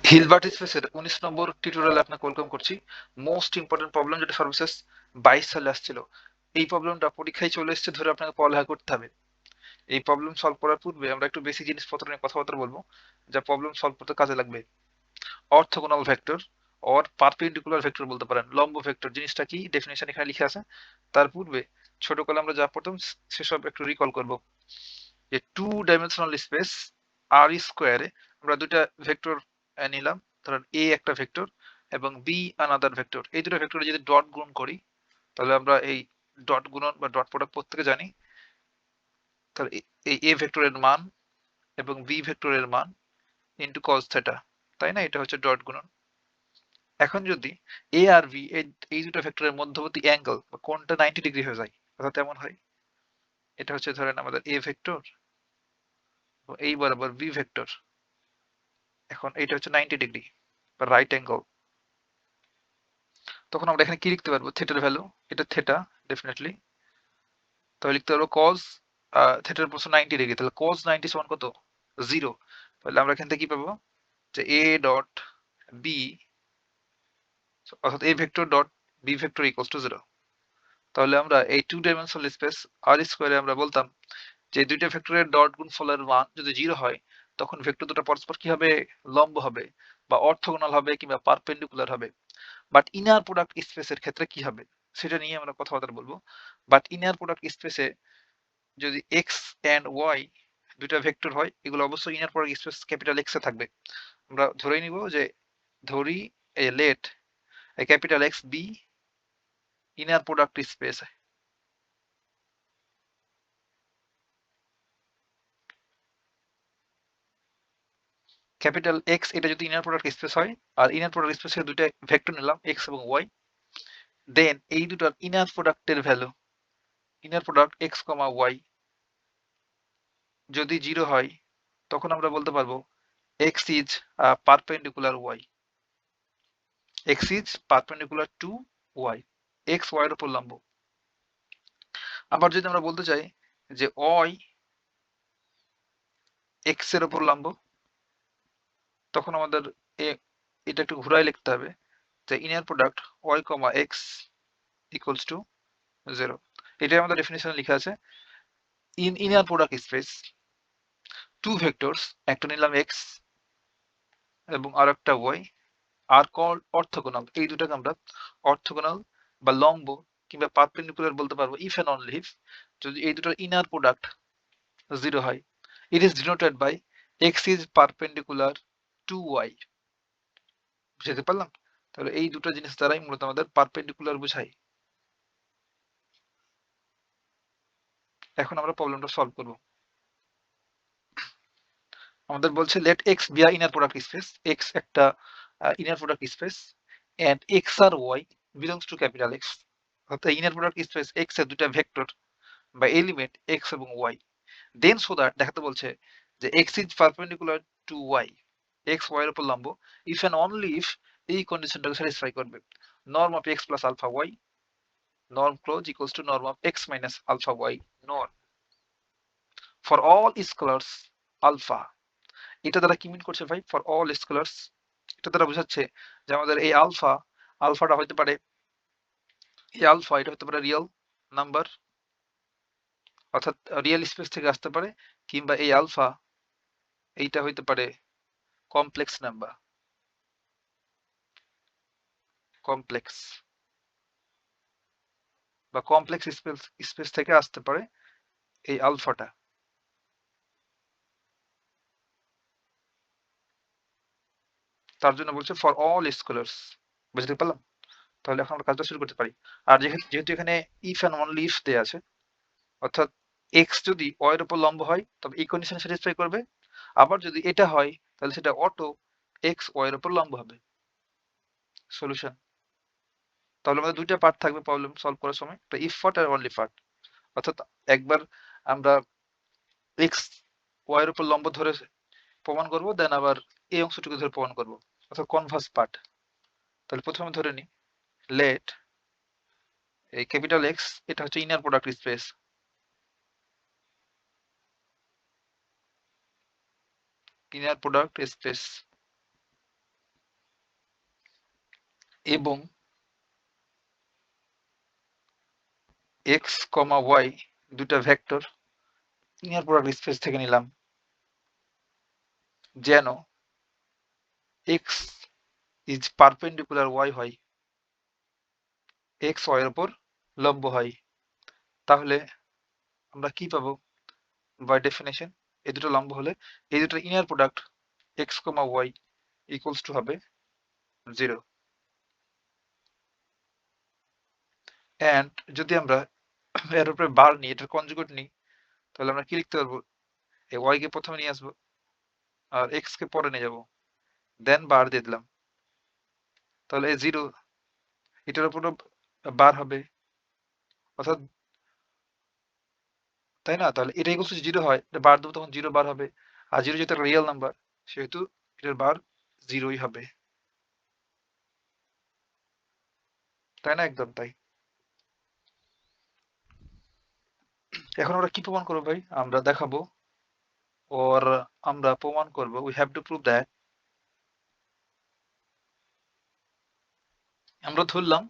Hilbert স্পেসের 19 নম্বর টিউটোরিয়ালে আপনাকে ওয়েলকাম করছি। মোস্ট ইম্পর্টেন্ট প্রবলেম যেটা সর্বশেষ 22 সালে আসছিল, এই প্রবলেমটা পরীক্ষায় চলে এসেছে ধরে আপনাকে পড়ালেখা করতে হবে। এই প্রবলেম সলভ করার পূর্বে আমরা একটু বেসিক জিনিসপত্র নিয়ে কথাবার্তা বলবো, যা প্রবলেম সলভ করতে কাজে লাগবে। Orthogonal vector or perpendicular vector বলতে পারেন, লম্ব ভেক্টর জিনিসটা কি, ডেফিনেশন এখানে লিখে আছে। তার পূর্বে ছোটকালে আমরা যা পড়তাম সেসব একটু রিকল করব। যে টু ডাইমেনশনাল স্পেস আর স্কোয়ারে আমরা দুইটা ভেক্টর নিলাম, ধরেন এ একটা ভেক্টর এবং বি আনাদার ভেক্টর। এই দুটো ভেক্টরে যদি ডট গুণ করি তাহলে আমরা এই ডট গুণন বা ডট প্রোডাক্ট প্রত্যেকে জানি। তাহলে এই এ ভেক্টরের মান এবং বি ভেক্টরের মান ইন্টু কস থেটা, তাই না? এটা হচ্ছে ডট গুণন। এখন যদি এ আর বি এই দুটো ভেক্টরের মধ্যবর্তী অ্যাঙ্গেল বা কোণটা 90 ডিগ্রি হয়ে যায়, অর্থাৎ এমন হয়, এটা হচ্ছে ধরেন আমাদের এ ভেক্টর, এই বরাবর বি ভেক্টর, এখন এইটা হচ্ছে 90 ডিগ্রি বা রাইট অ্যাঙ্গেল। তখন আমরা এখানে কি লিখতে পারবো? থিটার ভ্যালু, এটা থিটা ডেফিনেটলি। তাহলে লিখতে পারবো cos থিটার প্রস্থ 90 ডিগ্রি, তাহলে cos 90 সমান কত? 0। তাহলে আমরা এখান থেকে কি পাবো? যে a ডট b, অর্থাৎ a vector dot b vector equals to 0। তাহলে আমরা এই টু ডাইমেনশনাল স্পেস আর স্কয়ারে আমরা বলতাম যে দুইটা ভেক্টরের ডট গুণফলের মান যদি 0 হয় তখন ভেক্টর দুটো পরস্পর কি হবে? লম্ব হবে বা অর্থোগোনাল হবে কিংবা পারপেন্ডিকুলার হবে। বাট ইনার প্রোডাক্ট স্পেসের ক্ষেত্রে কি হবে সেটা নিয়ে আমরা কথাবার্তা বলবো। বাট ইনার প্রোডাক্ট স্পেসে যদি এক্স এন্ড ওয়াই দুইটা ভেক্টর হয়, এগুলো অবশ্যই inner product space capital X এ থাকবে। আমরা ধরে নিব যে, ধরি এ let a capital X be inner product space. Capital X এটা যদি ইনার প্রোডাক্ট স্পেস হয়, আর ইনার প্রোডাক্ট স্পেসের দুইটা ভেক্টর নিলাম এক্স এবং ওয়াই, দেন এই দুটার ইনার প্রোডাক্টের value, inner product x comma y যদি 0 হয় তখন আমরা বলতে পারবো x is perpendicular y, x is perpendicular to Y, x Y এর উপর লম্ব। আবার যদি আমরা বলতে চাই যে ওয়াই এক্স এর উপর লম্ব, তখন আমাদের এটা একটু ঘুরাই লিখতে হবে যে inner product Y comma x equals to 0। এটাই আমাদের ডেফিনিশনে লেখা আছে। In inner product space two vectors, একটা নিলাম এক্স এবং আর একটা ওয়াই, আর কল অর্থোগোনাল, এই দুটাকে আমরা অর্থোগোনাল বা লম্ব কিংবা পারপেন্ডিকুলার বলতে পারবো ইফ এন্ড অনলি ইফ যদি এই দুটার ইনার প্রোডাক্ট 0 হয়। It is denoted by x is perpendicular to y. বুঝতে পারলাম? তাহলে এই দুটো জিনিস দ্বারাই মূলত আমাদের পারপেন্ডিকুলার বোঝায়। এখন আমরা প্রবলেমটা সলভ করব। আমাদের বলছে let X be a inner product space, X একটা inner product space and X আর Y belongs to capital X, অর্থাৎ ইনার প্রোডাক্ট স্পেস এক্স এর দুটা ভেক্টর বা এলিমেন্ট এক্স এবং ওয়াই। দেন সো দ্যাট দেখাতে বলছে যে X is perpendicular to Y, x Y এর উপর লম্ব, ইফ এন্ড অনলি ইফ এই কন্ডিশনটাকে স্যাটিসফাই করবে। Norm of x plus alpha Y, norm close equals to norm of x minus alpha y norm for all scalars alpha। এটা দ্বারা কি মিন করছে ভাই? ফর অল স্কেলার্স, এটা দ্বারা বোঝাচ্ছে যে আমাদের এই আলফাটা হতে পারে, এই আলফা এটা হতে পারে রিয়েল নাম্বার, অর্থাৎ রিয়েল স্পেস থেকে আসতে পারে, কিংবা এই আলফা এইটা হইতে পারে কমপ্লেক্স নাম্বার, কমপ্লেক্স বা কমপ্লেক্স স্পেস স্পেস থেকে আসতে পারে এই আলফাটা। তার জন্য বলছে ফর অল স্কেলার্স। বুঝতে পারলাম? তাহলে এখন আমরা কাজটা শুরু করতে পারি। আর যেহেতু এখানে ইফ এন্ড অনলি ইফ দেয়া আছে, অর্থাৎ এক্স যদি ওয়াই এর উপর লম্ব হয় তবে এই কন্ডিশন স্যাটিসফাই করবে। আবার যদি এটা হয় তাহলে সেটা অটো এক্স ওয়াই এর উপর লম্ব হবে। সলিউশন। তাহলে আমাদের দুইটা পার্ট থাকবে প্রবলেম সলভ করার সময়, একটা ইফ পার্ট আর অনলি পার্ট। অর্থাৎ একবার আমরা এক্স ওয়াই এর উপর লম্ব ধরে প্রমাণ করব, দেন আবার এই অংশটুকু ধরে প্রমাণ করব, অর্থাৎ কনভার্স পার্ট। তাহলে প্রথমে ধরে নি লেট এই ক্যাপিটাল এক্স এটা হচ্ছে inner product space, inner product space এবং এক্স কমা ওয়াই দুটা ভেক্টর ইনার প্রোডাক্ট স্পেস থেকে নিলাম যেন এক্স ইজ পারপেন্ডিকুলার ওয়াই হয়, এক্স ওয়াই এর উপর লম্ব হয়। তাহলে আমরা কি পাবো? বাই ডেফিনেশন এই দুটো লম্ব হলে এই দুটো inner product x comma y equals to হবে 0। এন্ড যদি আমরা এর উপরে বার নিই, এটার কনজুগেট নিই, তাহলে আমরা কি লিখতে পারবো? এই ওয়াই কে প্রথমে নিয়ে আসবো আর এক্স কে পরে নিয়ে যাবো, দেন বার দিয়ে দিলাম। তাহলে এই 0 এটার উপর বার হবে, অর্থাৎ তাই না? তাহলে এটা ইকুয়ালস টু 0 হয়, এটা বার দেবো তখন 0 বার হবে। আর 0 যেহেতু একটা রিয়েল নাম্বার সেহেতু এটার বার 0ই হবে, তাই না? একদম তাই। এখন আমরা কি প্রমাণ করবো ভাই? আমরা দেখাবো or আমরা প্রমাণ করব, we have to prove that, আমরা ধরলাম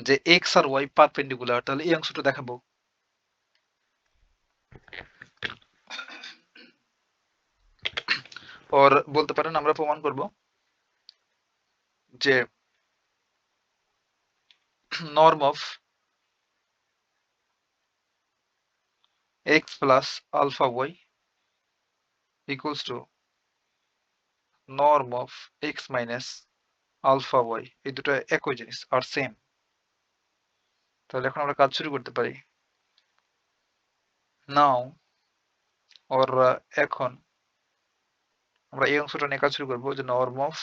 যে x আর y পারপেন্ডিকুলার, তাহলে এই অংশটা দেখাবো। or বলতে পারেন আমরা প্রমাণ করব যে norm of x plus alpha y equals to norm of x minus alpha y, এই দুটো একই জিনিস আর সেম। তাহলে এখন আমরা কাজ শুরু করতে পারি। নাও or এখন আমরা এই অংশটা নিয়ে কাজ শুরু করবো যে norm of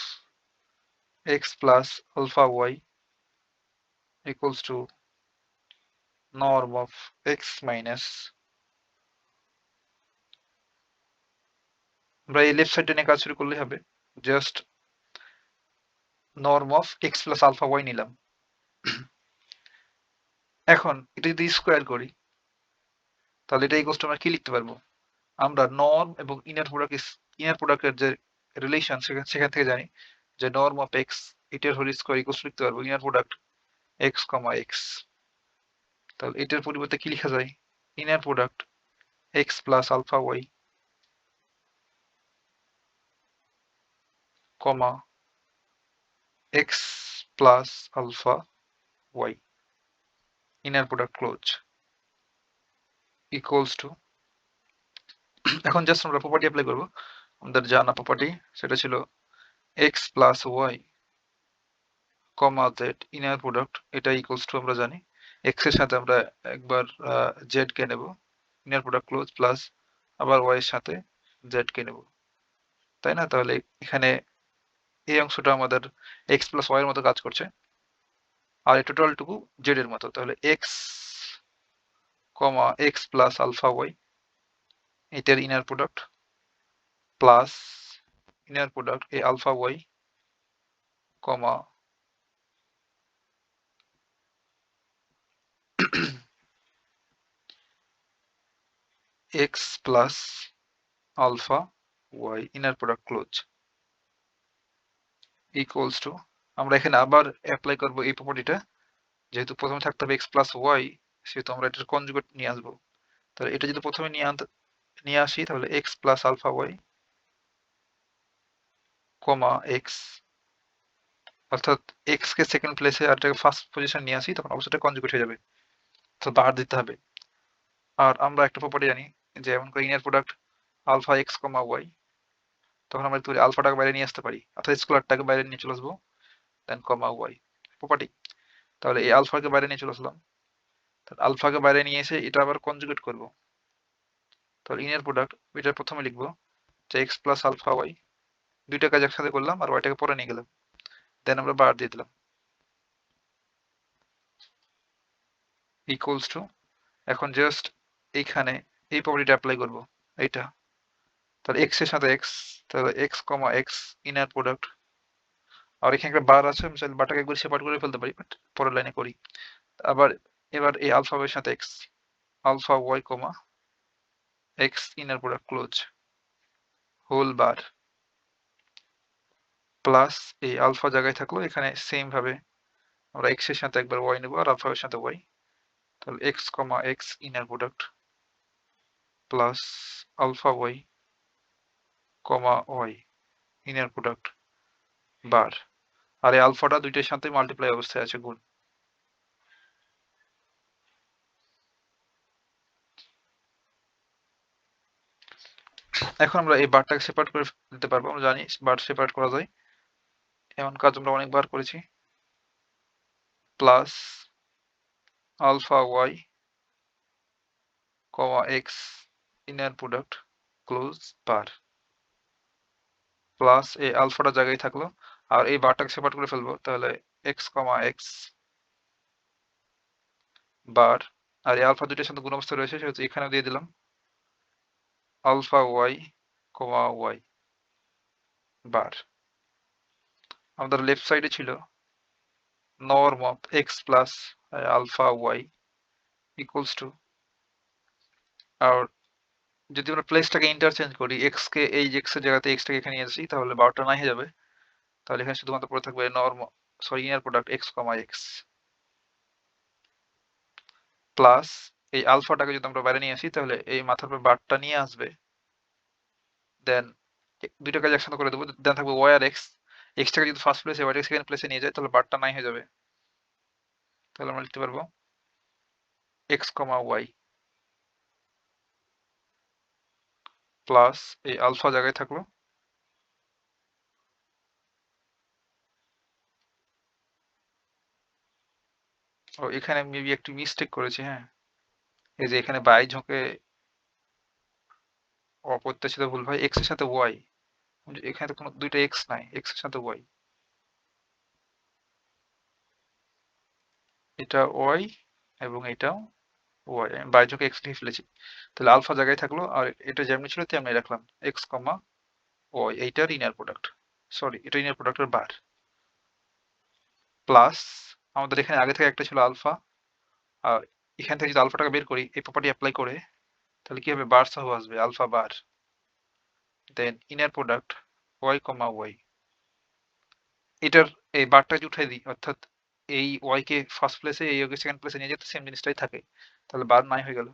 x plus alpha y equals to norm of x minus, আমরা এই লেফট সাইডে নিয়ে কাজ শুরু করলেই হবে। Just norm of x plus alpha y নিলাম। এখন এটা যদি স্কোয়ার করি তাহলে এটা ইকুয়ালস টু আমরা কি লিখতে পারবো? আমরা নর্ম এবং ইনার প্রোডাক্টের যে রিলেশন সেখান থেকে জানি যে নর্ম অফ এক্স এটার হোল স্কোয়ার ইকুয়ালস লিখতে পারবো inner product x comma x. তাহলে এটার পরিবর্তে কি লেখা যায়? Inner product x plus alpha Y comma x plus alpha Y inner product close equals to, এখন জাস্ট আমরা প্রপার্টি অ্যাপ্লাই করবো। আমাদের জানা প্রপার্টি সেটা ছিল x plus y comma z inner product, এটা ইকুয়ালস টু আমরা জানি এক্স এর সাথে আমরা একবার জেড কে নেব, ইনার প্রোডাক্ট ক্লোজ প্লাস আবার ওয়াই এর সাথে জেড কে নেব, তাই না? তাহলে এখানে এই অংশটা আমাদের এক্স প্লাস ওয়াই এর মতো কাজ করছে আর এই টোটাল টুকু জেড এর মতো। তাহলে X comma x plus alpha Y এটার inner product plus inner product এই alpha Y comma x plus alpha Y inner product close equals to, আমরা এখানে আবার অ্যাপ্লাই করব এই প্রপার্টিটা, যেহেতু প্রথমে থাকতে হবে এক্স প্লাস ওয়াই সেহেতু আমরা এটার কনজুগেট নিয়ে আসবো। তাহলে এটা যদি প্রথমে নিয়ে আসি তাহলে x plus alpha Y comma x, অর্থাৎ এক্স কে সেকেন্ড প্লেসে আর এটাকে ফার্স্ট পজিশন নিয়ে আসি তখন অবশ্যই কনজুগেট হয়ে যাবে, তো বার দিতে হবে। আর আমরা একটা প্রপার্টি জানি যে এমন করে inner product alpha x comma Y, তখন আমরা একটু আলফাটাকে বাইরে নিয়ে আসতে পারি অর্থাৎ স্কোয়ারটাকে বাইরে নিয়ে চলে আসবো, দেন কমা ওয়াই প্রপার্টি। তাহলে এই আলফাকে বাইরে নিয়ে চলে আসলাম, আলফাকে বাইরে নিয়ে এসে এটা আবার কনজুগেট করব। তাহলে ইনার প্রোডাক্ট এটা প্রথমে লিখবো যে এক্স প্লাস আলফা ওয়াই, দুইটা কাজ একসাথে করলাম আর ওয়াইটাকে পরে নিয়ে গেলাম, দেন আমরা বার দিয়ে দিলাম ইকুয়ালস টু, এখন জাস্ট এইখানে এই প্রপার্টিটা অ্যাপ্লাই করব এইটা। তাহলে এক্স এর সাথে এক্স, তাহলে X comma X inner product, আর এখানে একটা বার আছে আমি চাইলে বারটাকে একবার সেপারেট করে ফেলতে পারি বাট পরের লাইনে করি। আবার এবার এই আলফা এর সাথে X alpha Y comma X inner product close whole bar plus এই আলফা জায়গায় থাকলো এখানে সেম ভাবে আমরা x এর সাথে একবার y নেব আর আলফা এর সাথে y, তাহলে x, x inner product plus alpha y, y inner product bar, আর এই আলফাটা দুইটার সাথে মাল্টিপ্লাই অবস্থায় আছে, গুণ। এখন আমরা এই বারটাকে সেপারেট করে দিতে পারবো, আমরা জানি বার সেপারেট করা যায়, এমন কাজ আমরা অনেকবার করেছি। Plus alpha Y comma X inner product close বার, প্লাস এই আলফাটা জায়গায় থাকলো, আর এই বারটাকে সেপারেট করে ফেলবো, তাহলে এক্স কমা এক্স বার, আর এই আলফা দুইটার সাথে গুণ অবস্থা রয়েছে সেহেতু এখানে দিয়ে দিলাম alpha Y comma Y bar. আমাদের লেফট সাইডে ছিল norm of x plus alpha Y equals to, আর যদি আমরা প্লেসটাকে ইন্টারচেঞ্জ করি, এক্স কে এই এক্স এর জায়গাতে এক্স টাকে এখানে নিয়ে আসি, তাহলে বারোটা নাই হয়ে যাবে, তাহলে এখানে শুধুমাত্র পড়ে থাকবে norm, sorry inner product x comma x plus এই আলফাটাকে যদি আমরা বাইরে নিয়ে আসি, তাহলে এই মাথার উপর বারটা নিয়ে আসবে, দেন দুইটা কাজ একসাথে করে দেবো, দেন থাকবে ওয়াই আর এক্স, এক্সটাকে যদি ফার্স্ট প্লেসে ওয়াইটাকে সেকেন্ড প্লেসে নিয়ে যায়, তাহলে বারটা নাই হয়ে যাবে, তাহলে আমরা লিখতে পারবো এক্স কমা ওয়াই প্লাস এই আলফা জায়গায় থাকলো, ও এখানে মেবি একটু মিস্টেক করেছি, হ্যাঁ, এই যে এখানে বাই ঝোঁকে অপ্রত্যাশিত ভুল ভাই, এক্স এর সাথে ওয়াই, এখানে তো কোনো দুইটা এক্স নাই, এক্স এর সাথে ওয়াই, এটা ওয়াই এবং এটাও ওয়াই, আমি বাই ঝোঁকে এক্স লিখে ফেলেছি, তাহলে আলফা জায়গায় থাকলো, আর এটা যেমনি ছিল তেমনি রাখলাম এক্স কমা ওয়াই, এইটার ইনার প্রোডাক্ট, সরি এটা ইনার প্রোডাক্টের বার, প্লাস আমাদের এখানে আগে থেকে একটা ছিল আলফা, আর এখান থেকে যদি আলফাটাকে বের করি এই প্রপার্টি অ্যাপ্লাই করে, তাহলে কি হবে, বার সহ আসবে alpha bar, then inner product Y comma Y, এটার এই বারটা যদি উঠাই দিই, অর্থাৎ এই ওয়াই কে ফার্স্ট প্লেসে এই ওকে সেকেন্ড প্লেসে নিয়ে যেতে সেম জিনিসটাই থাকে, তাহলে বার নাই হয়ে গেল।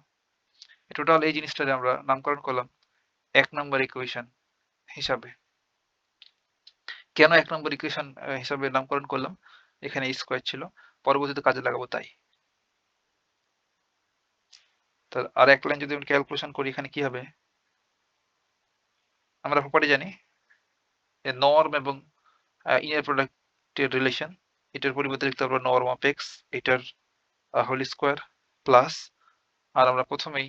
টোটাল এই জিনিসটারে আমরা নামকরণ করলাম এক নম্বর ইকুয়েশন হিসাবে। কেন এক নম্বর ইকুয়েশন হিসাবে নামকরণ করলাম, এখানে স্কোয়ার ছিল, পরবর্তীতে কাজে লাগাবো তাই। তাহলে আর এক লাইন যদি আমি ক্যালকুলেশন করি, এখানে কি হবে, আমরা প্রপার্টি জানি নর্ম এবং ইনার প্রোডাক্টের রিলেশন, এটার পরিবর্তে লিখতে পারবো নর্ম অফ এক্স, এটার হোল স্কোয়ার প্লাস, আর আমরা প্রথমেই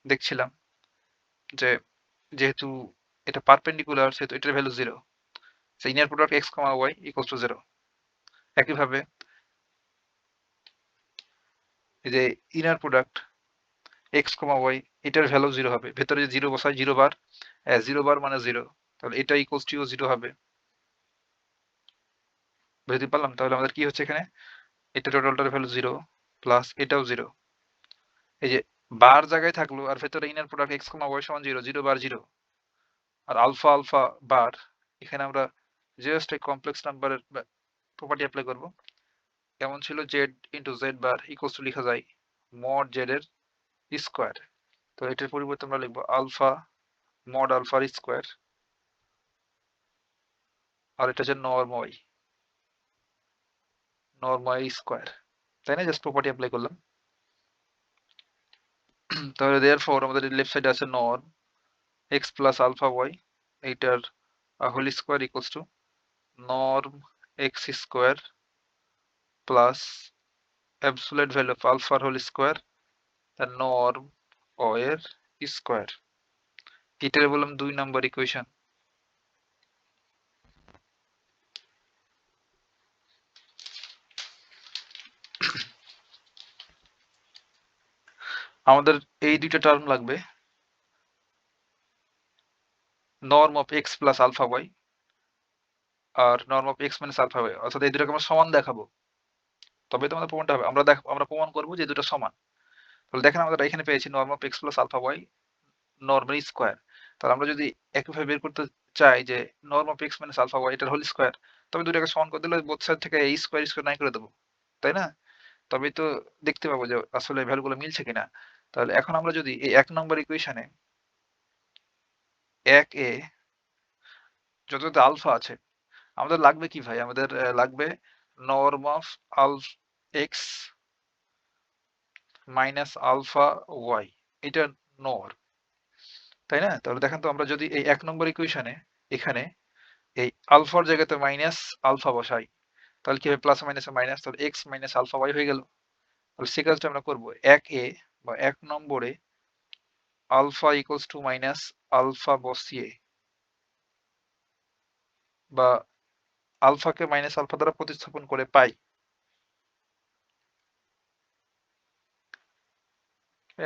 দেখছিলাম যে যেহেতু এটা পারপেন্ডিকুলার সেহেতু এটার ভ্যালু 0, সেই inner product x comma y equals to 0। একইভাবে এই যে inner product x comma Y, এটার ভ্যালু 0 হবে, ভেতরে যে 0 বসায় 0 বার, 0 বার মানে 0, তাহলে এটা ইকুয়ালস টু 0 হবে, বুঝতে পারলাম। তাহলে আমাদের কি হচ্ছে এখানে, এটা টোটালটার ভ্যালু 0 প্লাস এটাও 0, এই যে বার জায়গায় থাকলো, আর ভেতরে inner product x comma Y সমান 0, 0 বার 0, আর আলফা আলফা বার, এখানে আমরা জাস্ট এই কমপ্লেক্স নাম্বারের প্রপার্টি অ্যাপ্লাই করব, কেমন ছিল, Z into Z bar equals two লিখা যায় মড জেড এর স্কোয়ার, তো এটার পরিবর্তে আমরা লিখবো আলফা মড আলফার স্কোয়ার, আর এটা হচ্ছে নর্ম ওয়াই স্কোয়ার, তাই না, জাস্ট প্রপার্টি অ্যাপ্লাই করলাম। তাহলে দেয়ারফর আমাদের লেফট সাইডে আছে norm X plus alpha Y, এইটার whole square equals to norm X square plus absolute value of আলফার হোল স্কোয়ার, তার নর্ম ও এর স্কোয়ার, এটারে বললাম 2 নাম্বার ইকুয়েশন। আমাদের এই দুইটা টার্ম লাগবে, norm of x plus alpha y আর norm of x minus alpha y, অর্থাৎ এই দুটাকে আমরা সমান দেখাবো, তবে তো আমাদের প্রমাণটা হবে, আমরা প্রমাণ করবো যে দুটো সমান। তাহলে দেখেন আমরা এখানে পেয়েছি norm of x plus alpha Y নর্মের স্কোয়ার, তাহলে আমরা যদি একইভাবে বের করতে চাই যে norm of x minus alpha Y এটার হোল স্কোয়ার, তবে দুটাকে সমান করে দিলে বোথ সাইড থেকে এই স্কোয়ার স্কোয়ার নাই করে দেবো, তাই না? তবেই তো দেখতে পাবো যে আসলে ভ্যালুগুলো মিলছে কিনা। তাহলে এখন আমরা যদি এই ১ নম্বর ইকুয়েশনে ১ এ যত আলফা আছে আমাদের লাগবে কি ভাই? আমাদের লাগবে norm of x minus alpha y, এটা নর, তাই না? তাহলে দেখেন তো আমরা যদি এই ১ নম্বর ইকুয়েশনে এখানে এই আলফার জায়গাতে মাইনাস আলফা বসাই, তাহলে কি হবে? প্লাস মাইনাসে মাইনাস, তাহলে এক্স মাইনাস আলফা ওয়াই হয়ে গেল। তাহলে সে কাজটা আমরা করবো ১ এ বা ১ নম্বরে alpha equals to minus alpha বসিয়ে বা আলফাকে মাইনাস আলফা দ্বারা প্রতিস্থাপন করে পাই।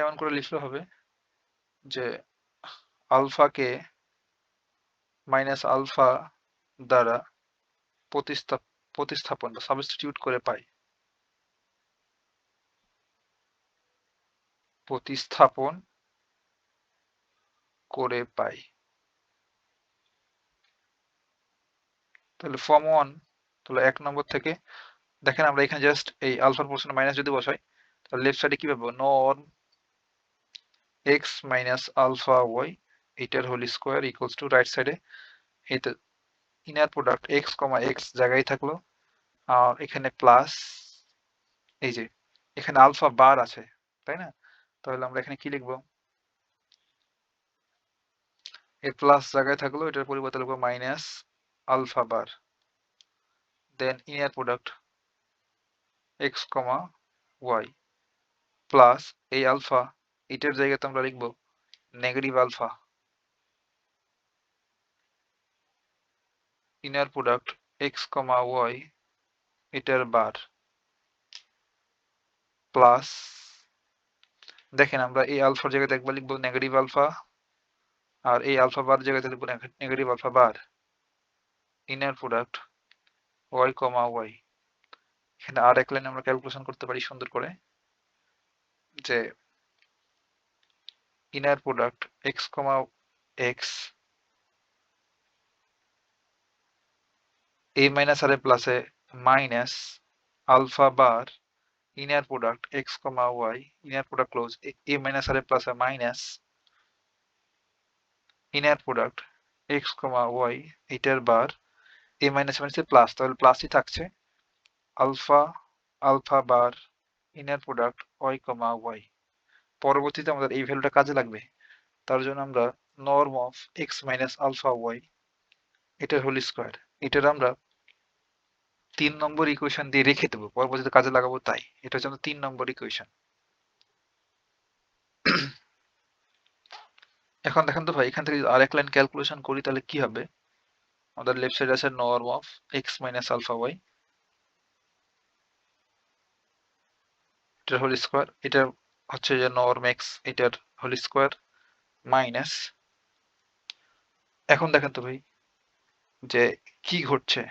এমন করে লিখলে হবে যে আলফাকে মাইনাস আলফা দ্বারা প্রতিস্থাপন বা সাবস্টিটিউট করে পাই, প্রতিস্থাপন করে পাই। তাহলে ফর্ম 1, তাহলে ১ নম্বর থেকে দেখেন আমরা এখানে জাস্ট এই আলফার পোরশনে মাইনাস যদি বসাই, তাহলে লেফট সাইডে কি পাবো? Norm X minus alpha Y এটার whole square equals to right সাইডে এই তো inner product x comma X জায়গায় থাকলো, আর এখানে প্লাস এই যে এখানে আলফা বার আছে, তাই না? তাহলে আমরা এখানে কি লিখবো? এই প্লাস জায়গায় থাকলো, এটার পরিবর্তে লিখবো minus alpha bar, then inner product x comma Y plus এই আলফা এটার জায়গাতে আমরা লিখবো negative alpha, inner product x comma Y এটার বার প্লাস, দেখেন আমরা এই আলফার জায়গাতে একবার লিখবো নেগেটিভ আলফা আর এই আলফা বার জায়গাতে লিখবো negative alpha bar, inner product Y comma Y. এখানে আর এক লাইন আমরা ক্যালকুলেশন করতে পারি সুন্দর করে যে inner product x comma X a minus আর এ প্লাসে minus alpha bar inner product x comma Y inner product close a minus আর এ প্লাসে minus inner product x comma Y এটার বার a মাইনাস মাইনাসে plus, তাহলে প্লাসই থাকছে alpha alpha bar inner product Y comma Y. পরবর্তীতে আমাদের এই ভ্যালুটা কাজে লাগবে, তার জন্য আমরা norm of x minus alpha Y এটার হোল স্কোয়ার এটার আমরা ৩ নম্বর ইকুয়েশন দিয়ে রেখে দেবো, পরবর্তীতে কাজে লাগাবো তাই। এটা হচ্ছে আমাদের ৩ নম্বর ইকুয়েশন। এখন দেখেন তো ভাই, এখান থেকে যদি আরেক লাইন ক্যালকুলেশন করি তাহলে কি হবে? আমাদের লেফট সাইড আছে norm of x minus alpha Y এটার হোল স্কোয়ার, এটা হচ্ছে যে নর্ম এক্স এটার হোল স্কোয়ার মাইনাস, এখন দেখেন তো ভাই যে কি ঘটছে,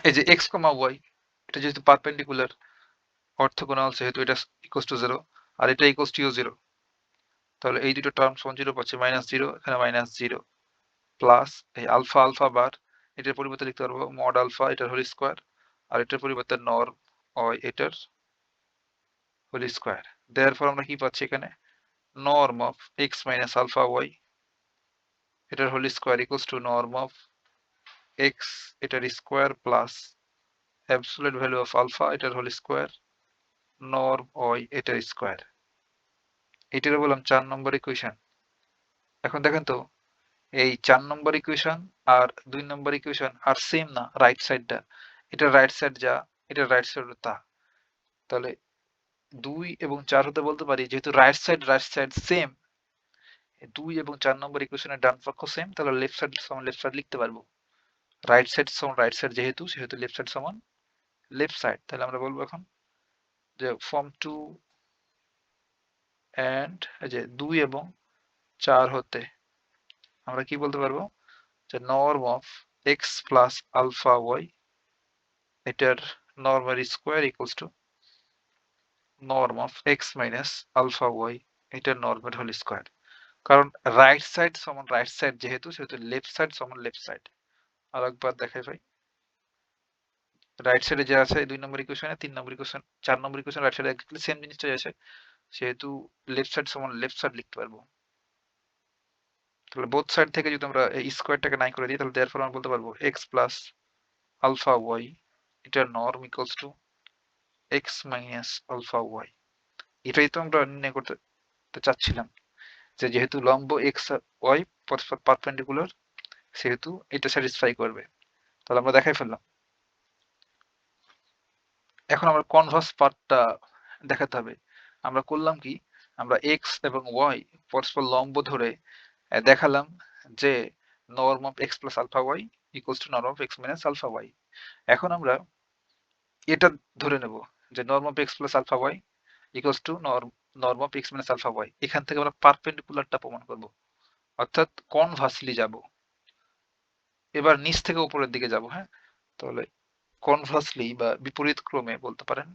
এই যে এক্স কমা ওয়াই এটা যেহেতু পারপেন্ডিকুলার অর্থোগোনাল সেহেতু এটা ইকুয়ালস টু 0 আর এটা ইকুয়ালস টু 0, তাহলে এই দুটো টার্ম সমান 0 পাচ্ছি, মাইনাস 0 এখানে মাইনাস 0 প্লাস এই আলফা আলফা বার এটার পরিবর্তে লিখতে পারবো মড আলফা এটার হোল স্কোয়ার আর এটার পরিবর্তে নর্ম ওয়াই এটার হোল স্কোয়ার। দেয়ারফর আমরা কি পাচ্ছি এখানে? Norm of x minus alpha Y এটার whole square equals to norm of x এটার square plus absolute value of alpha এটার হোল স্কোয়ার নর্ম ওয়াই এটার স্কোয়ার। এটারে বললাম 4 নম্বর ইকুয়েশন। এখন দেখেন তো এই 4 নম্বর ইকুয়েশন আর 2 নম্বর ইকুয়েশন আর সেম না, রাইট সাইডটা, এটা রাইট সাইড যা এটা রাইট সাইড তা, তাহলে 2 এবং 4 হতে বলতে পারি যেহেতু রাইট সাইড সেম, 2 এবং 4 নম্বর ইকুয়েশনের ডান পক্ষ সেম, তাহলে লেফট সাইড সমান লেফট সাইড লিখতে পারবো। রাইট সাইড সমান রাইট সাইড যেহেতু সেহেতু লেফট সাইড সমান লেফট সাইড, তাহলে আমরা বলবো এখন যে ফর্ম 2 এন্ড এই যে 2 এবং 4 হতে আমরা কি বলতে পারবো যে norm of x plus alpha Y এটার নর্মের square equals to norm of x minus alpha Y এটার নর্মের হোল স্কোয়ার। কারণ রাইট সাইড সমান রাইট সাইড যেহেতু সেহেতু লেফট সাইড সমান লেফট সাইড। আর একবার দেখাই ভাই, রাইট সাইডে যা আছে 2 নম্বর ইকুয়েশনে 3 নম্বর ইকুয়েশন 4 নম্বর ইকুয়েশন রাইট সাইডে একদম সেম জিনিসটাই আছে, সেহেতু লেফট সাইড সমান লেফট সাইড লিখতে পারবো। তাহলে বোথ সাইড থেকে যদি আমরা এই স্কোয়ারটাকে 9 করে দিই, তাহলে দেয়ারফর আমরা বলতে পারবো x প্লাস আলফা ওয়াই এটার norm equals to x minus alpha y. এটাই তো আমরা নির্ণয় করতে চাচ্ছিলাম, যে যেহেতু লম্ব x y পরস্পর পারপেন্ডিকুলার, সেহেতু এটা স্যাটিসফাই করবে। তাহলে আমরা দেখাই ফেললাম। এখন আমরা কনভার্স পার্টটা দেখাতে হবে। আমরা করলাম কি, আমরা x এবং y পরস্পর লম্ব ধরে দেখালাম যে norm of x plus alpha Y equals to norm of x minus alpha Y. এখন আমরা এটা ধরে নেব যে norm of x plus alpha Y equals to norm of x minus alpha y. এখান থেকে আমরা পারপেন্ডিকুলারটা প্রমাণ করব, অর্থাৎ কনভার্সলি যাব। এবার নিচ থেকে উপরের দিকে যাব। হ্যাঁ, তাহলে কনভার্সলি বা বিপরীত ক্রমে বলতে পারেন,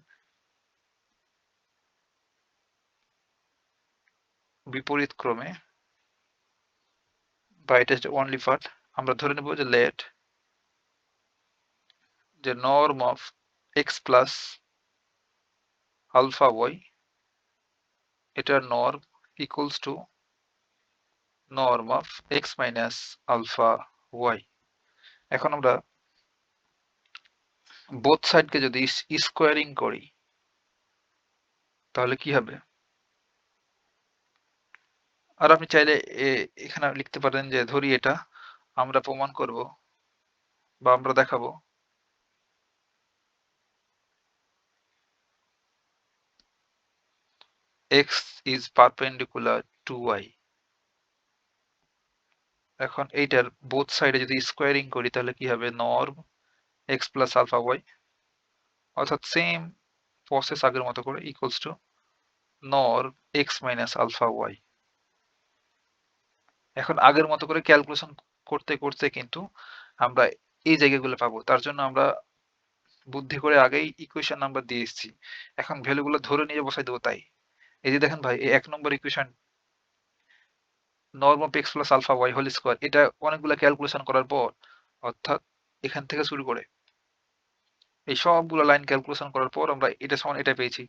বিপরীত ক্রমে বা এটা হচ্ছে অনলি পার্ট। আমরা ধরে নেব যে লেট যে norm of x plus alpha Y এটার norm equals to norm of x minus alpha Y. এখন আমরা বোথ সাইডকে যদি স্কোয়ারিং করি তাহলে কি হবে? আর আপনি চাইলে এখানে লিখতে পারেন যে ধরি এটা আমরা প্রমাণ করব বা আমরা দেখাবো x is perpendicular to y। এখন এইটার বোথ সাইডে যদি স্কোয়ারিং করি তাহলে কি হবে? Norm x plus alpha y, অর্থাৎ সেম প্রসেস আগের মতো করে, equals to norm x minus alpha Y. এখন আগের মতো করে ক্যালকুলেশন করতে করতে কিন্তু আমরা এই জায়গাগুলো পাবো। তার জন্য আমরা বুদ্ধি করে আগেই ইকুয়েশন নাম্বার দিয়ে এসেছি। এখন ভ্যালুগুলো ধরে নিয়ে বসাই দেবো। তাই এই যে দেখেন ভাই, এই 1 নম্বর equation norm of x plus alpha Y whole square, এটা অনেকগুলো ক্যালকুলেশন করার পর, অর্থাৎ এখান থেকে শুরু করে এই সবগুলো লাইন ক্যালকুলেশন করার পর আমরা এটা সমান এটা পেয়েছি।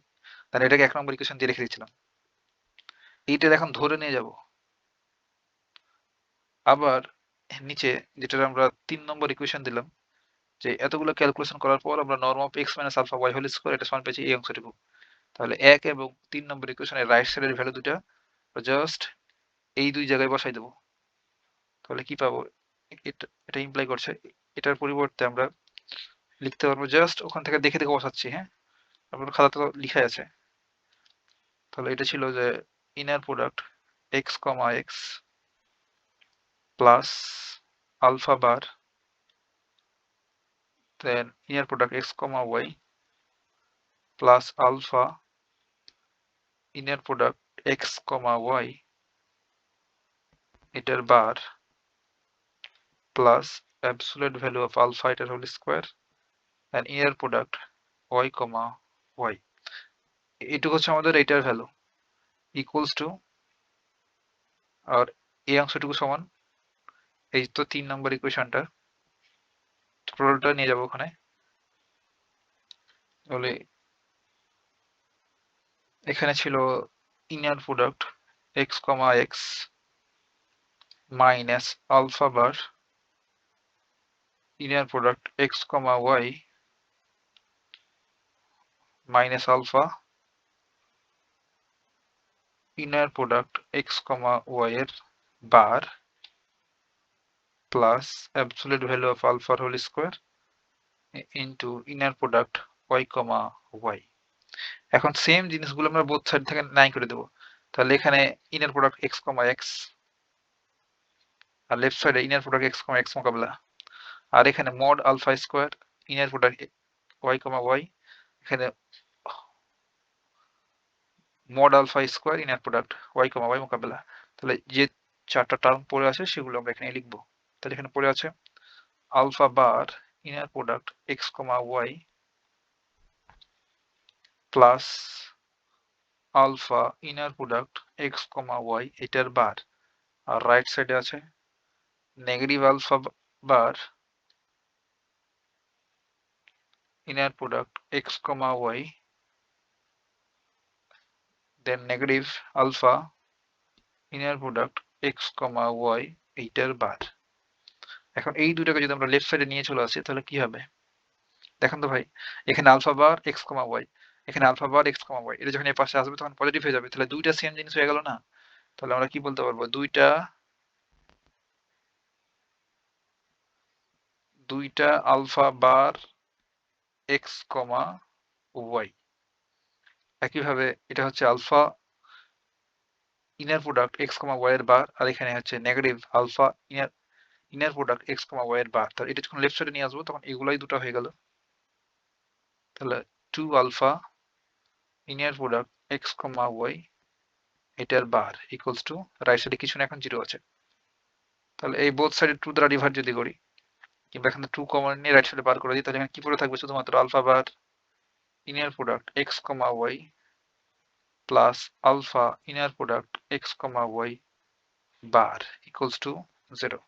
তাহলে এটাকে 1 নম্বর ইকুয়েশন দিয়ে রেখে দিয়েছিলাম। এইটার এখন ধরে নিয়ে যাব। আবার নিচে যেটা আমরা 3 নম্বর ইকুয়েশন দিলাম, যে এতগুলো ক্যালকুলেশন করার পর আমরা norm of x minus alpha Y whole square এটা সমান পেয়েছি এই অংশটুকু। তাহলে 1 এবং 3 নম্বর ইকুয়েশনের রাইট সাইডের ভ্যালু দুটা জাস্ট এই দুই জায়গায় বসাই দেবো। তাহলে কি পাবো? এটা ইমপ্লাই করছে এটার পরিবর্তে আমরা লিখতে পারবো, জাস্ট ওখান থেকে দেখে দেখে বসাচ্ছি। হ্যাঁ, আপনার খাতাতে তো লিখাই আছে। তাহলে এটা ছিল যে inner product x comma x plus alpha bar, then inner product x comma y plus alpha inner product x comma y এটার bar plus absolute value of alpha এটার whole square and inner product y comma y। এটুকু হচ্ছে আমাদের এটার value equals to, আর এই অংশটুকু সমান এই তো 3 নম্বর ইকুয়েশনটা, টোটালটা নিয়ে যাবো ওখানে। তাহলে এখানে ছিল inner product x comma x minus alpha bar inner product x comma y minus alpha inner product x comma y এর bar plus absolute value of alpha whole square into inner product y comma y। এখন same জিনিসগুলো আমরা both side থেকে 9 করে দেবো। তাহলে এখানে inner product x comma x আর লেফট সাইডে inner product x comma x মোকাবেলা, আর এখানে mod alpha square inner product y comma y, এখানে mod alpha square inner product y comma y মোকাবেলা। তাহলে যে চারটা টার্ম পড়ে আছে সেগুলো আমরা এখানে লিখবো। তাহলে এখানে পড়ে আছে alpha bar inner product x comma y plus alpha inner product x comma y এটার বার, আর রাইট সাইডে আছে negative alpha bar inner product x comma y, then negative alpha inner product x comma y এইটার বার। এখন এই দুটাকে যদি আমরা লেফট সাইডে নিয়ে চলে আসি তাহলে কি হবে দেখেন তো ভাই, এখানে alpha bar x comma Y, এখানে alpha bar x comma Y, এটা যখন এর পাশে আসবে তখন পজিটিভ হয়ে যাবে, তাহলে দুইটা সেম জিনিস হয়ে গেল না? তাহলে আমরা কি বলতে পারবো, দুইটা alpha bar x comma y. একইভাবে এটা হচ্ছে alpha inner product x comma y এর বার, আর এখানে হচ্ছে negative alpha inner inner product x comma y এর বার। তাহলে এটা যখন লেফট সাইডে নিয়ে আসবো তখন এগুলাই দুটো হয়ে গেল। তাহলে 2 alpha inner product x comma Y এটার বার ইকুয়ালস টু, রাইট সাইডে কিছু না, এখন জিরো আছে। তাহলে এই বোথ সাইডে 2 দ্বারা ডিভাইড যদি করি, কিংবা এখানে 2 কমন নিয়ে রাইট সাইডে বার করে দিই, তাহলে এখানে কি পড়ে থাকবে, শুধুমাত্র alpha bar inner product x comma Y plus alpha inner product x comma Y bar equals to 0।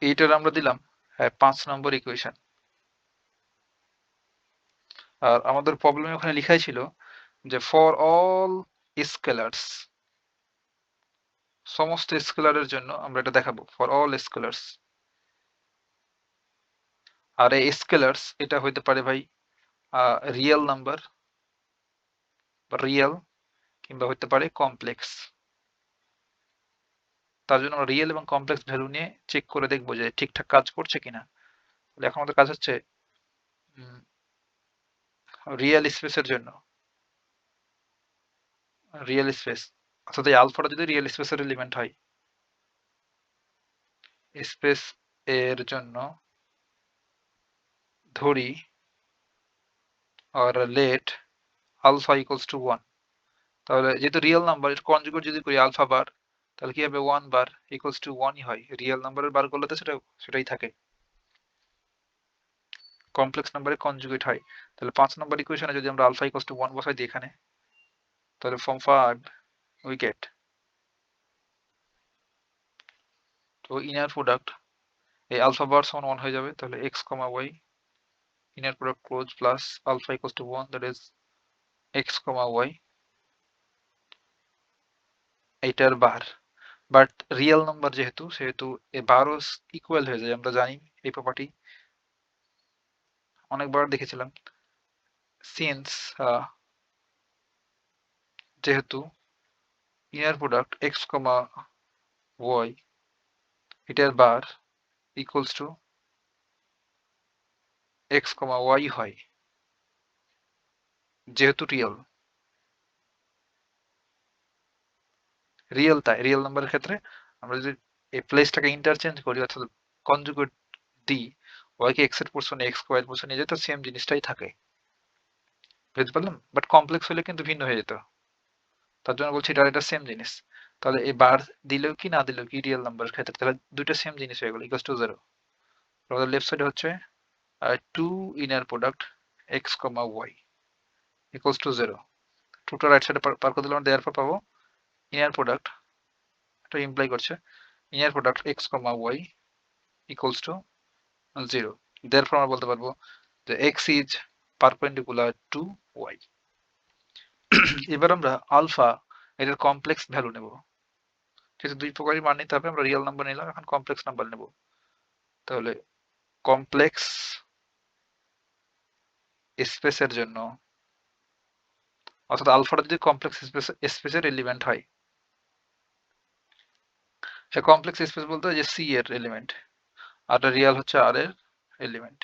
এইটার আমরা দিলাম 5 নম্বর ইকুয়েশন। আর আমাদের প্রবলেমে ওখানে লেখাই ছিল যে ফর অল স্কেলার্স, সমস্ত স্কেলারের জন্য আমরা এটা দেখাবো, ফর অল স্কেলার্স। আর এই স্কেলার্স এটা হইতে পারে ভাই রিয়েল নাম্বার, রিয়েল, কিংবা হইতে পারে কমপ্লেক্স। তার জন্য আমরা রিয়েল এবং কমপ্লেক্স ভ্যালু নিয়ে চেক করে দেখবো যে ঠিকঠাক কাজ করছে কিনা। তাহলে এখন আমাদের কাজ হচ্ছে রিয়েল স্পেসের জন্য, রিয়েল স্পেস অর্থাৎ এই আলফাটা যদি রিয়েল স্পেসের এলিমেন্ট হয়, স্পেস এর জন্য ধরি আর লেট আলফা ইকুয়ালস টু 1। তাহলে যেহেতু রিয়েল নাম্বার, এর কনজুগেট যদি করি আলফা বার, তাহলে কি হবে 1 বার ইকুয়ালস টু 1ই হয়। রিয়েল নাম্বারের বার করলে তো সেটাই থাকে, কমপ্লেক্স নাম্বারে কনজুগেট হয়। তাহলে 5 নম্বর ইকুয়েশনে যদি আমরা আলফা ইকুয়ালস টু 1 বসাই দিই এখানে, তাহলে ফ্রম 5 উই গেট তো ইনার প্রোডাক্ট এই আলফা বার সমান 1 হয়ে যাবে। তাহলে x comma y inner product close plus alpha equals to 1, that is x comma y এইটার বার। বাট রিয়েল নাম্বার যেহেতু, সেহেতু এই বারও ইকুয়াল হয়ে যায়, আমরা জানি এই প্রপার্টি অনেকবার দেখেছিলাম। সিন্স যেহেতু inner product x comma y এটার বার equals to x comma y হয়, যেহেতু রিয়েল তাই রিয়েল নাম্বারের ক্ষেত্রে আমরা যদি এই প্লেসটাকে ইন্টারচেঞ্জ করি অর্থাৎ কনজুগেট দিই, y কে x এর পোর্শনে x কে y এর পোর্শনে নিয়ে যেত, সেম জিনিসটাই থাকে, বুঝতে পারলাম? বাট কমপ্লেক্স হলে কিন্তু ভিন্ন হয়ে যেত, তার জন্য বলছি এটা সেম জিনিস। তাহলে এই বার দিলেও কি না দিলেও কি রিয়েল নাম্বারের ক্ষেত্রে, তাহলে দুইটা সেম জিনিস হয়ে গেল, ইকুয়ালস টু 0। আমাদের লেফট সাইডে হচ্ছে 2 inner product x comma y equals to 0। 2টা রাইট সাইডে পার করে দিলাম, দেওয়ার পর পাবো ইনার প্রোডাক্ট, এটা ইমপ্লাই করছে inner product x comma y equals to 0। Therefore আমরা বলতে পারবো যে x is perpendicular two y। এবার আমরা আলফা এটার কমপ্লেক্স ভ্যালু নেব, যেহেতু দুই প্রকারই মান নিতে হবে, আমরা রিয়েল নাম্বার নিলাম, এখন কমপ্লেক্স নাম্বার নেব। তাহলে কমপ্লেক্স স্পেসের জন্য, অর্থাৎ আলফাটা যদি কমপ্লেক্স স্পেসের এলিমেন্ট হয়, সে কমপ্লেক্স স্পেস বলতে যে সি এর এলিমেন্ট, আর রিয়েল হচ্ছে আর এর এলিমেন্ট।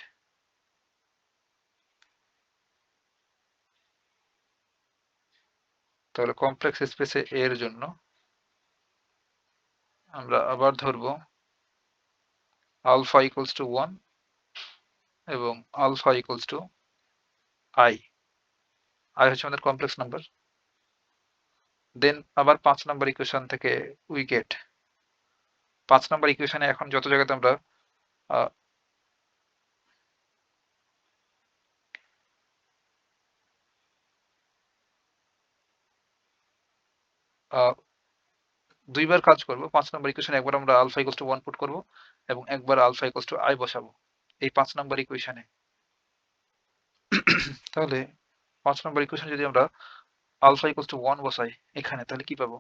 তাহলে কমপ্লেক্স স্পেসে এর জন্য আমরা আবার ধরবো আলফা ইকুয়ালস টু 1 এবং alpha equals to i. I হচ্ছে আমাদের কমপ্লেক্স নাম্বার। দেন আবার 5 নাম্বার ইকুয়েশন থেকে উই গেট, 5 নাম্বার ইকুয়েশনে এখন যত জায়গাতে আমরা দুইবার কাজ করব। 5 নম্বর ইকুয়েশনে একবার আমরা আলফা ইকুয়ালস টু 1 পুট করব এবং একবার আলফা ইকুয়ালস টু i বসাবো এই 5 নম্বর ইকুয়েশনে। তাহলে 5 নম্বর ইকুয়েশনে যদি আমরা আলফা ইকুয়ালস টু 1 বসাই এখানে, তাহলে কি পাবো?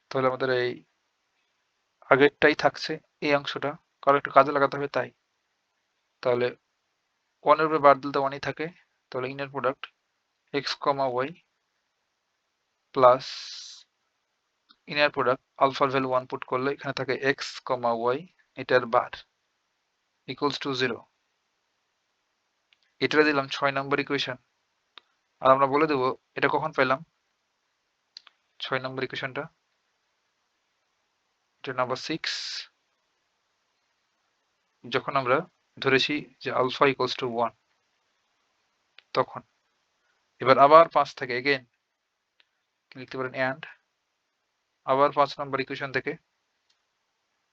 তাহলে আমাদের এই আগেরটাই থাকছে এই অংশটা, কারণ একটু কাজে লাগাতে হবে তাই। তাহলে 1 এর উপরে বার দিলে তো 1ই থাকে। তাহলে inner product x, y plus inner product আলফার ভ্যালু 1 পুট করলে এখানে থাকে x, y এটার বার ইকুয়ালস টু 0। এটা দিলাম 6 নম্বর ইকুয়েশন। আর আমরা বলে দেব এটা কখন পেলাম 6 নম্বর ইকুয়েশনটা। এটা নাম্বার 6 যখন আমরা ধরেছি যে আলফা ইকুয়ালস টু 1 তখন। এবার আবার 5 থেকে এগেইন লিখতে পারেন এন্ড আবার 5 নম্বর ইকুয়েশন থেকে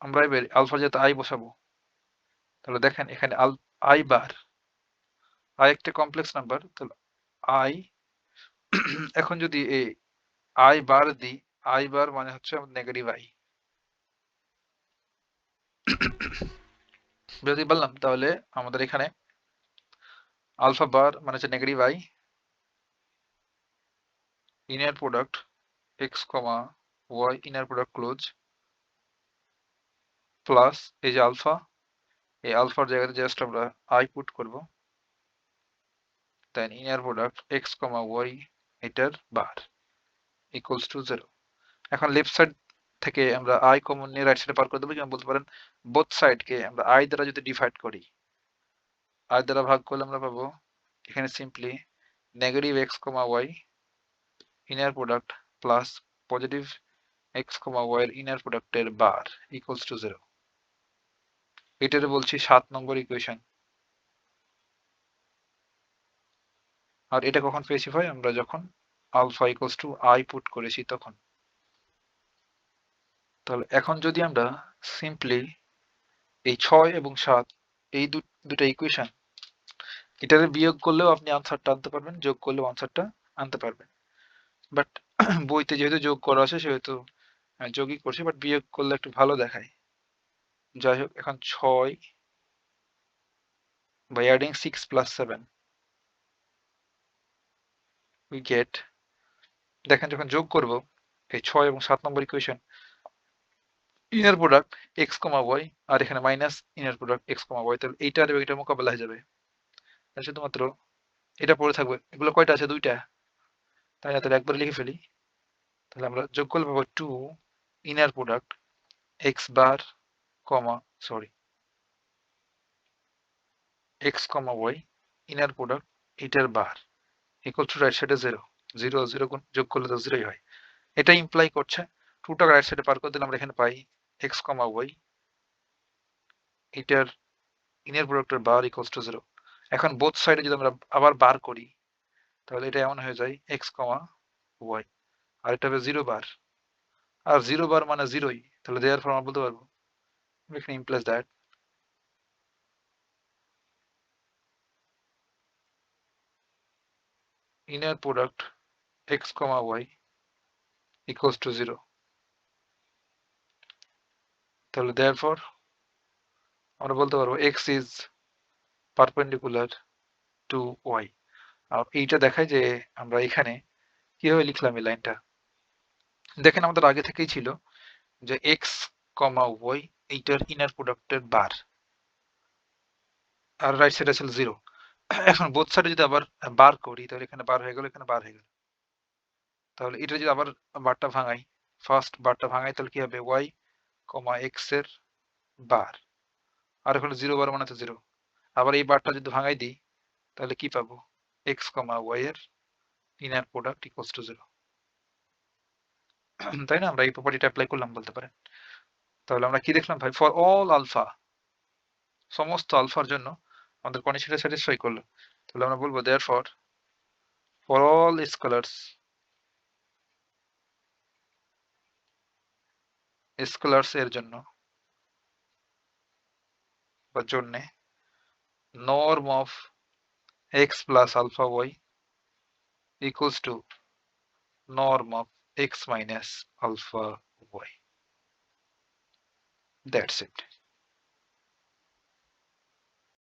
আমরা এবার আলফা যেহেতু i বসাবো, তাহলে দেখেন এখানে i বার, i একটা কমপ্লেক্স নাম্বার, তাহলে i এখন যদি এই i বার দিই, i বার মানে হচ্ছে নেগেটিভ i, বুঝতে পারলাম? তাহলে আমাদের এখানে আলফা বার মানে হচ্ছে negative i, inner product x, y inner product close plus এই যে আলফা, এই আলফার জায়গাতে জাস্ট আমরা i পুট করব, দেন ইনার প্রোডাক্ট x, y এটার বার ইকুয়ালস টু 0। এখন লেফট সাইড থেকে আমরা i কমন নিয়ে রাইট সাইডে পার করে দেবো, যেমন বলতে পারেন বোথ সাইডকে আমরা i দ্বারা যদি ডিভাইড করি, i দ্বারা ভাগ করলে আমরা পাবো এখানে simply negative x, y inner product plus positive x, y এর ইনার প্রোডাক্টের বার ইকুয়ালস টু 0। এটারে বলছি 7 নম্বর ইকুয়েশন। আর এটা কখন পেয়েছি ভাই? আমরা যখন alpha equals to i put করেছি তখন। তাহলে এখন যদি আমরা সিম্পলি এই 6 এবং 7 এই দুটা ইকুয়েশন এটারে বিয়োগ করলেও আপনি আনসারটা আনতে পারবেন, যোগ করলেও আনসারটা আনতে পারবেন। বাট বইতে যেহেতু যোগ করা আছে সেহেতু যোগই করছি, বাট বিয়োগ করলে একটু ভালো দেখায়। যাই হোক, এখন 6 by adding 6 plus 7 we get, দেখেন যখন যোগ করব এই 6 এবং 7 number equation, inner product x, y আর এখানে minus inner product x, y, তাহলে এইটার এবং এটার মোকাবেলা হয়ে যাবে। শুধুমাত্র এটা পড়ে থাকবে। এগুলো কয়টা আছে? দুইটা, তাই না? তাহলে একবার লিখে ফেলি। তাহলে আমরা যোগ করলে পাবো 2 inner product x bar sorry x, y inner product এটার বার ইকুয়াল টু রাইট সাইডে 0 0 0 যোগ করলে তো 0ই হয়। এটা ইমপ্লাই করছে 2টা রাইট সাইডে পার করে দিলে আমরা এখানে পাই x, y এটার ইনার প্রোডাক্টের বার ইকুয়ালস টু 0। এখন বোথ সাইডে যদি আমরা আবার বার করি তাহলে এটা এমন হয়ে যায় x, y আর এটা হবে 0 বার, আর 0 বার মানে 0ই, তাহলে দেয়ার ফর আমরা বলতে পারবো we can imply that inner product x, y equals to 0। তাহলে therefore আমরা বলতে পারবো x is perpendicular to y। আর এইটা দেখায় যে আমরা এখানে কিভাবে লিখলাম এই লাইনটা। দেখেন আমাদের আগে থেকেই ছিল যে x, y এইটার ইনার প্রোডাক্টের বার আর রাইট সাইডে ছিল 0। এখন বোথ সাইডে যদি আবার বার করি তাহলে এখানে বার হয়ে গেল, এখানে বার হয়ে গেল। তাহলে এটা যদি আবার বারটা ভাঙাই, ফার্স্ট বারটা ভাঙাই, তাহলে কি হবে y, x এর বার, আর এখানে 0 বার মানে তো 0। আবার এই বারটা যদি ভাঙাই দিই তাহলে কি পাবো x, y এর ইনার প্রোডাক্ট ইকুয়ালস টু 0। তাই না? আমরা এই প্রপার্টিটা অ্যাপ্লাই করলাম বলতে পারেন। তাহলে আমরা কি দেখলাম ভাই? ফর অল আলফা, সমস্ত আলফার জন্য আমাদের কন্ডিশনটা স্যাটিসফাই করলো। তাহলে আমরা বলবো therefore for all স্কেলার্স এর জন্য বা জন্যে norm of x plus alpha y equals to norm of x minus alpha y. That's it.